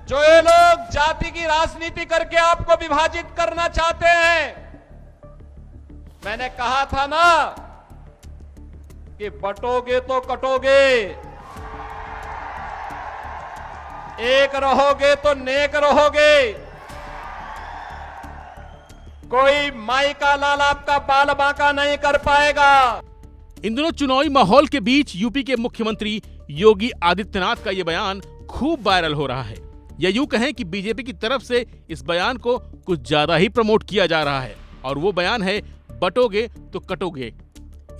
जो ये लोग जाति की राजनीति करके आपको विभाजित करना चाहते हैं, मैंने कहा था ना कि बटोगे तो कटोगे, एक रहोगे तो नेक रहोगे। कोई माई का लाल आपका बाल बांका नहीं कर पाएगा। इन दिनों चुनावी माहौल के बीच यूपी के मुख्यमंत्री योगी आदित्यनाथ का यह बयान खूब वायरल हो रहा है। या यूं कहें कि बीजेपी की तरफ से इस बयान को कुछ ज्यादा ही प्रमोट किया जा रहा है, और वो बयान है बटोगे तो कटोगे।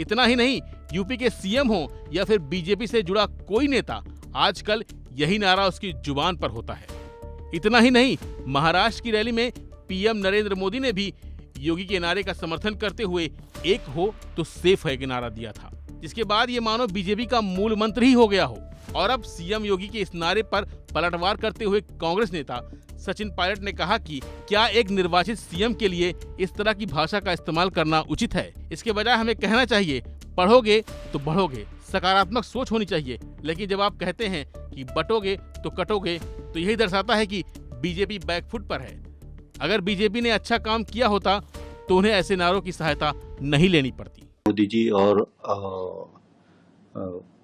इतना ही नहीं, यूपी के सीएम हो या फिर बीजेपी से जुड़ा कोई नेता, आजकल यही नारा उसकी जुबान पर होता है। इतना ही नहीं, महाराष्ट्र की रैली में पीएम नरेंद्र मोदी ने भी योगी के नारे का समर्थन करते हुए एक हो तो सेफ है के नारा दिया था, जिसके बाद ये मानो बीजेपी का मूल मंत्र ही हो गया हो। और अब सीएम योगी के इस नारे पर पलटवार करते हुए कांग्रेस नेता सचिन पायलट ने कहा कि क्या एक निर्वाचित सीएम के लिए इस तरह की भाषा का इस्तेमाल करना उचित है? इसके बजाय हमें कहना चाहिए पढ़ोगे तो बढ़ोगे, सकारात्मक सोच होनी चाहिए। लेकिन जब आप कहते हैं कि बटोगे तो कटोगे, तो यही दर्शाता है कि बीजेपी बैकफुट पर है। अगर बीजेपी ने अच्छा काम किया होता तो उन्हें ऐसे नारों की सहायता नहीं लेनी पड़ती। मोदी जी और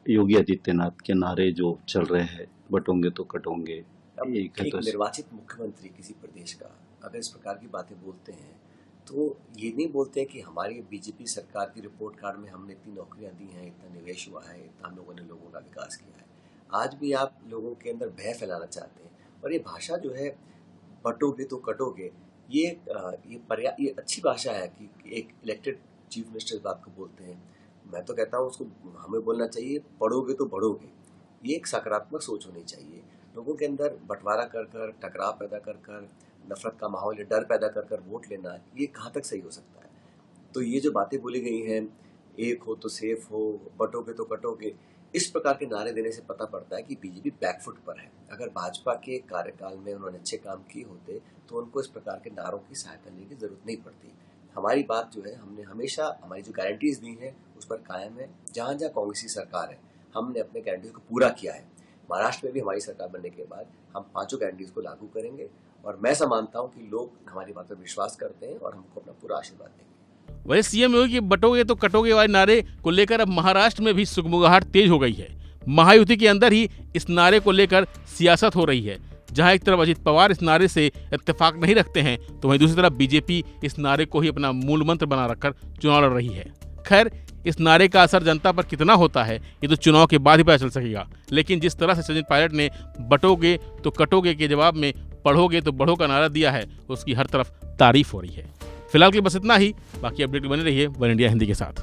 योगी आदित्यनाथ के नारे जो चल रहे हैं, बटोगे तो कटोगे, एक निर्वाचित मुख्यमंत्री किसी प्रदेश का अगर इस प्रकार की बातें बोलते हैं तो ये नहीं बोलते हैं कि हमारी बीजेपी सरकार की रिपोर्ट कार्ड में हमने इतनी नौकरियां दी हैं, इतना निवेश हुआ है, इतना हम लोगों ने लोगों का विकास किया है। आज भी आप लोगों के अंदर भय फैलाना चाहते हैं। और ये भाषा जो है बटोगे तो कटोगे, ये अच्छी भाषा है कि एक इलेक्टेड चीफ मिनिस्टर इस बात को बोलते हैं। मैं तो कहता हूँ उसको हमें बोलना चाहिए पढ़ोगे तो बढ़ोगे। ये एक सकारात्मक सोच होनी चाहिए। लोगों के अंदर बंटवारा कर कर, टकराव पैदा कर कर, नफरत का माहौल, डर पैदा कर कर वोट लेना, ये कहाँ तक सही हो सकता है? तो ये जो बातें बोली गई हैं, एक हो तो सेफ हो, बटोगे तो कटोगे, इस प्रकार के नारे देने से पता पड़ता है कि बीजेपी बैकफुट पर है। अगर भाजपा के कार्यकाल में उन्होंने अच्छे काम किए होते तो उनको इस प्रकार के नारों की सहायता लेने की जरूरत नहीं पड़ती। हमारी बात जो है, हमने हमेशा हमारी जो गारंटीज दी हैं उस पर कायम है। जहाँ जहाँ कांग्रेस की सरकार है, हमने अपने गारंटीज को पूरा किया है। महाराष्ट्र में भी हमारी सरकार बनने के बाद हम 5 गारंटीज को लागू करेंगे, और मैं ऐसा मानता हूं कि लोग हमारी बात पर विश्वास करते हैं और हमको अपना पूरा आशीर्वाद देंगे। वही सीएम योगी के बटोगे तो कटोगे वाले नारे को लेकर अब महाराष्ट्र में भी सुगबुगाहट तेज हो गई है। महायुति के अंदर ही इस नारे को लेकर सियासत हो रही है। जहां एक तरफ अजित पवार इस नारे से इत्तेफाक नहीं रखते हैं, तो वहीं दूसरी तरफ बीजेपी इस नारे को ही अपना मूल मंत्र बना रखकर चुनाव लड़ रही है। खैर, इस नारे का असर जनता पर कितना होता है ये तो चुनाव के बाद ही पता चल सकेगा। लेकिन जिस तरह से सचिन पायलट ने बटोगे तो कटोगे के जवाब में पढ़ोगे तो बढ़ो का नारा दिया है, उसकी हर तरफ तारीफ हो रही है। फिलहाल के बस इतना ही। बाकी अपडेट बने रहिए वन इंडिया हिंदी के साथ।